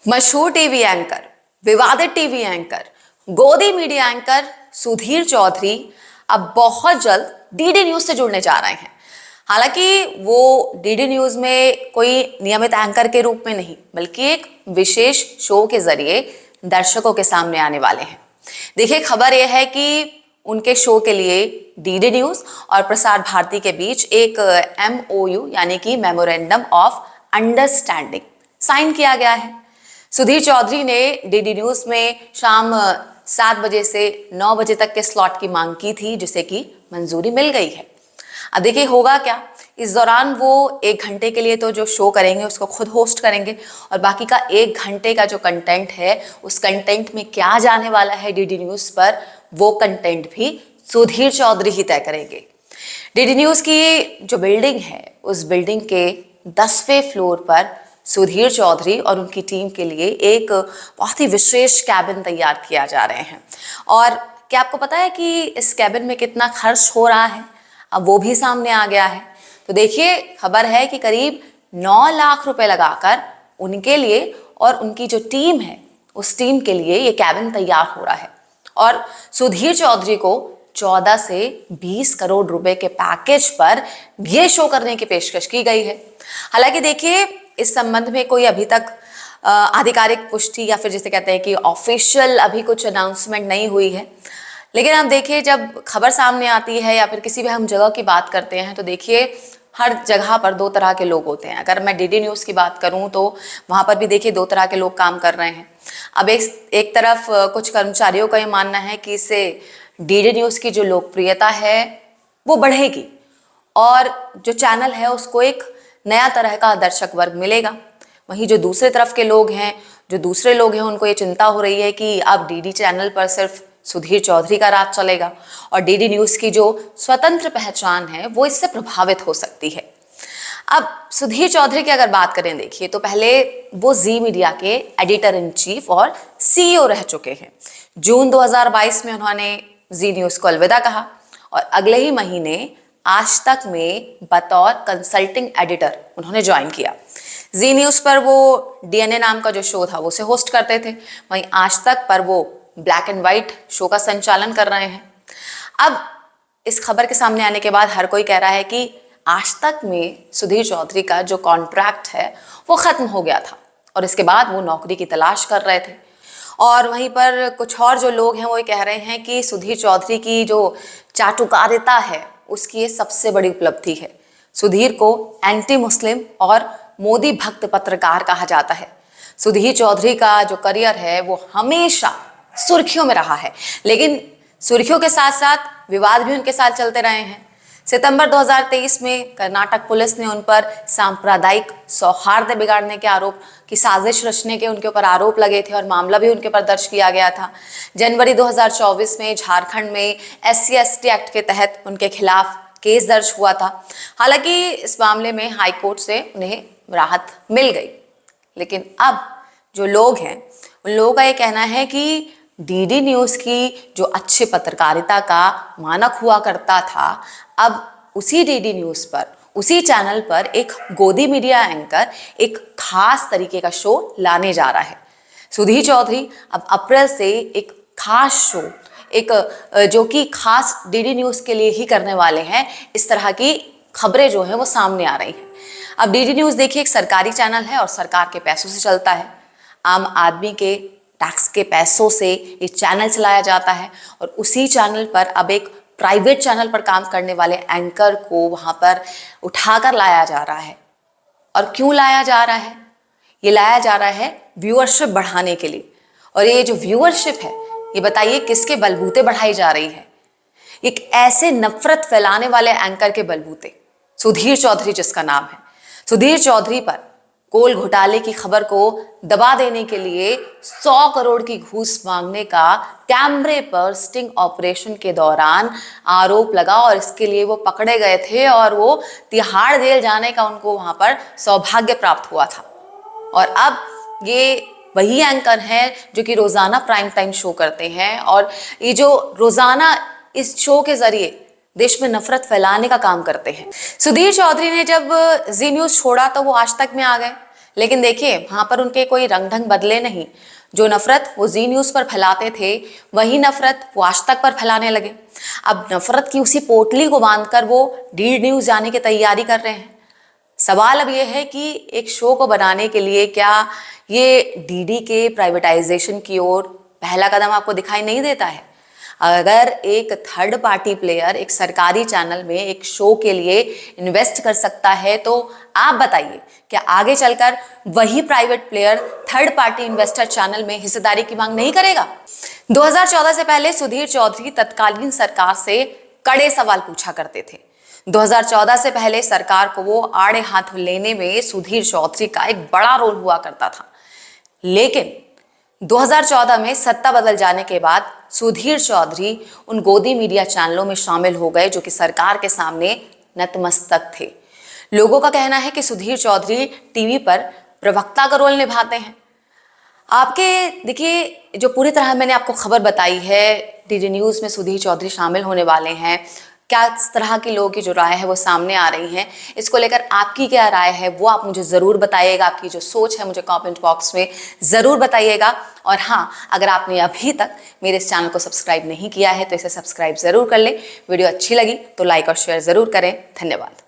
मशहूर TV anchor, विवादित TV anchor, गोदी मीडिया एंकर सुधीर चौधरी अब बहुत जल्द डीडी न्यूज से जुड़ने जा रहे हैं। हालांकि वो डीडी न्यूज में कोई नियमित एंकर के रूप में नहीं, बल्कि एक विशेष शो के जरिए दर्शकों के सामने आने वाले हैं। देखिए, खबर यह है कि उनके शो के लिए डीडी न्यूज और प्रसार भारती के बीच एक MOU यानी कि मेमोरेंडम ऑफ अंडरस्टैंडिंग साइन किया गया है। सुधीर चौधरी ने डीडी न्यूज में शाम 7 बजे से 9 बजे तक के स्लॉट की मांग की थी, जिसे कि मंजूरी मिल गई है। अब देखिए होगा क्या, इस दौरान वो 1 घंटे के लिए तो जो शो करेंगे उसको खुद होस्ट करेंगे और बाकी का 1 घंटे का जो कंटेंट है उस कंटेंट में क्या जाने वाला है डीडी न्यूज पर, वो कंटेंट भी सुधीर चौधरी ही तय करेंगे। डीडी न्यूज की जो बिल्डिंग है उस बिल्डिंग के 10वें फ्लोर पर सुधीर चौधरी और उनकी टीम के लिए एक बहुत ही विशेष कैबिन तैयार किया जा रहे हैं। और क्या आपको पता है कि इस कैबिन में कितना खर्च हो रहा है? अब वो भी सामने आ गया है। तो देखिए, खबर है कि करीब 9 लाख रुपए लगाकर उनके लिए और उनकी जो टीम है उस टीम के लिए ये कैबिन तैयार हो रहा है। और सुधीर चौधरी को 14 से 20 करोड़ रुपए के पैकेज पर यह शो करने की पेशकश की गई है। हालांकि देखिए, इस संबंध में कोई अभी तक आधिकारिक पुष्टि या फिर जिसे कहते हैं कि ऑफिशियल अभी कुछ अनाउंसमेंट नहीं हुई है। लेकिन आप देखिए, जब खबर सामने आती है या फिर किसी भी हम जगह की बात करते हैं तो देखिए हर जगह पर 2 तरह के लोग होते हैं। अगर मैं डीडी न्यूज की बात करूं तो वहां पर भी देखिए 2 तरह के लोग काम कर रहे हैं। अब एक तरफ कुछ कर्मचारियों का ये मानना है कि इससे डीडी न्यूज की जो लोकप्रियता है वो बढ़ेगी और जो चैनल है उसको एक नया तरह का दर्शक वर्ग मिलेगा। वहीं जो दूसरे तरफ के लोग हैं, जो दूसरे लोग हैं, उनको ये चिंता हो रही है कि अब डीडी चैनल पर सिर्फ सुधीर चौधरी का राज चलेगा और डीडी न्यूज की जो स्वतंत्र पहचान है वो इससे प्रभावित हो सकती है। अब सुधीर चौधरी की अगर बात करें, देखिए तो पहले वो जी मीडिया के एडिटर इन चीफ और CEO रह चुके हैं। जून 2022 में उन्होंने जी न्यूज को अलविदा कहा और अगले ही महीने आज तक में बतौर कंसल्टिंग एडिटर उन्होंने ज्वाइन किया। जी न्यूज पर वो DNA नाम का जो शो था वो उसे होस्ट करते थे। वहीं आज तक पर वो ब्लैक एंड व्हाइट शो का संचालन कर रहे हैं। अब इस खबर के सामने आने के बाद हर कोई कह रहा है कि आज तक में सुधीर चौधरी का जो कॉन्ट्रैक्ट है वो खत्म हो गया था और इसके बाद वो नौकरी की तलाश कर रहे थे। और वहीं पर कुछ और जो लोग हैं वो ये कह रहे हैं कि सुधीर चौधरी की जो चाटुकारिता है उसकी ये सबसे बड़ी उपलब्धि है। सुधीर को एंटी मुस्लिम और मोदी भक्त पत्रकार कहा जाता है। सुधीर चौधरी का जो करियर है वो हमेशा सुर्खियों में रहा है, लेकिन सुर्खियों के साथ साथ विवाद भी उनके साथ चलते रहे हैं। सितंबर 2023 में कर्नाटक पुलिस ने उन पर सांप्रदायिक सौहार्द बिगाड़ने के आरोप की साजिश रचने के उनके ऊपर आरोप लगे थे और मामला भी उनके ऊपर दर्ज किया गया था। जनवरी 2024 में झारखंड में SC/ST एक्ट के तहत उनके खिलाफ केस दर्ज हुआ था। हालांकि इस मामले में हाई कोर्ट से उन्हें राहत मिल गई, लेकिन अब जो लोग हैं उन लोगों का ये कहना है कि डीडी न्यूज की जो अच्छी पत्रकारिता का मानक हुआ करता था, अब उसी डीडी न्यूज पर, उसी चैनल पर एक गोदी मीडिया एंकर एक खास तरीके का शो लाने जा रहा है। सुधीर चौधरी अब अप्रैल से एक खास शो, एक जो कि खास डीडी न्यूज के लिए ही करने वाले हैं। इस तरह की खबरें जो हैं वो सामने आ रही हैं। अब डीडी न्यूज देखिए एक सरकारी चैनल है और सरकार के पैसों से चलता है। आम आदमी के टैक्स के पैसों से ये चैनल चलाया जाता है और उसी चैनल पर अब एक प्राइवेट चैनल पर काम करने वाले एंकर को वहां पर उठाकर लाया जा रहा है। और क्यों लाया जा रहा है? ये लाया जा रहा है व्यूअरशिप बढ़ाने के लिए। और ये जो व्यूअरशिप है, ये बताइए किसके बलबूते बढ़ाई जा रही है? एक ऐसे नफरत फैलाने वाले एंकर के बलबूते, सुधीर चौधरी जिसका नाम है। सुधीर चौधरी पर कोल घोटाले की खबर को दबा देने के लिए 100 करोड़ की घूस मांगने का कैमरे पर स्टिंग ऑपरेशन के दौरान आरोप लगा और इसके लिए वो पकड़े गए थे और वो तिहाड़ जेल जाने का उनको वहां पर सौभाग्य प्राप्त हुआ था। और अब ये वही एंकर हैं जो कि रोजाना प्राइम टाइम शो करते हैं और ये जो रोजाना इस शो के जरिए देश में नफरत फैलाने का काम करते हैं। सुधीर चौधरी ने जब जी न्यूज छोड़ा तो वो आज तक में आ गए, लेकिन देखिए वहां पर उनके कोई रंग ढंग बदले नहीं। जो नफरत वो जी न्यूज पर फैलाते थे, वही नफरत वो आज तक पर फैलाने लगे। अब नफरत की उसी पोटली को बांधकर वो डी न्यूज जाने की तैयारी कर रहे हैं। सवाल अब यह है कि एक शो को बनाने के लिए क्या ये डीडी के प्राइवेटाइजेशन की ओर पहला कदम आपको दिखाई नहीं देता है? अगर एक थर्ड पार्टी प्लेयर एक सरकारी चैनल में एक शो के लिए इन्वेस्ट कर सकता है, तो आप बताइए क्या आगे चलकर वही private player third party investor channel में हिस्सेदारी की मांग नहीं करेगा? 2014 से पहले सुधीर चौधरी तत्कालीन सरकार से कड़े सवाल पूछा करते थे। 2014 से पहले सरकार को वो आड़े हाथ लेने में सुधीर चौधरी का एक बड़ा रोल हुआ करता था। लेकिन 2014 में सत्ता बदल जाने के बाद सुधीर चौधरी उन गोदी मीडिया चैनलों में शामिल हो गए जो कि सरकार के सामने नतमस्तक थे। लोगों का कहना है कि सुधीर चौधरी टीवी पर प्रवक्ता का रोल निभाते हैं। आपके देखिए, जो पूरी तरह मैंने आपको खबर बताई है, डीडी न्यूज में सुधीर चौधरी शामिल होने वाले हैं, क्या इस तरह की लोगों की जो राय है वो सामने आ रही है, इसको लेकर आपकी क्या राय है वो आप मुझे ज़रूर बताइएगा। आपकी जो सोच है मुझे कमेंट बॉक्स में ज़रूर बताइएगा। और हाँ, अगर आपने अभी तक मेरे इस चैनल को सब्सक्राइब नहीं किया है तो इसे सब्सक्राइब ज़रूर कर लें। वीडियो अच्छी लगी तो लाइक और शेयर ज़रूर करें। धन्यवाद।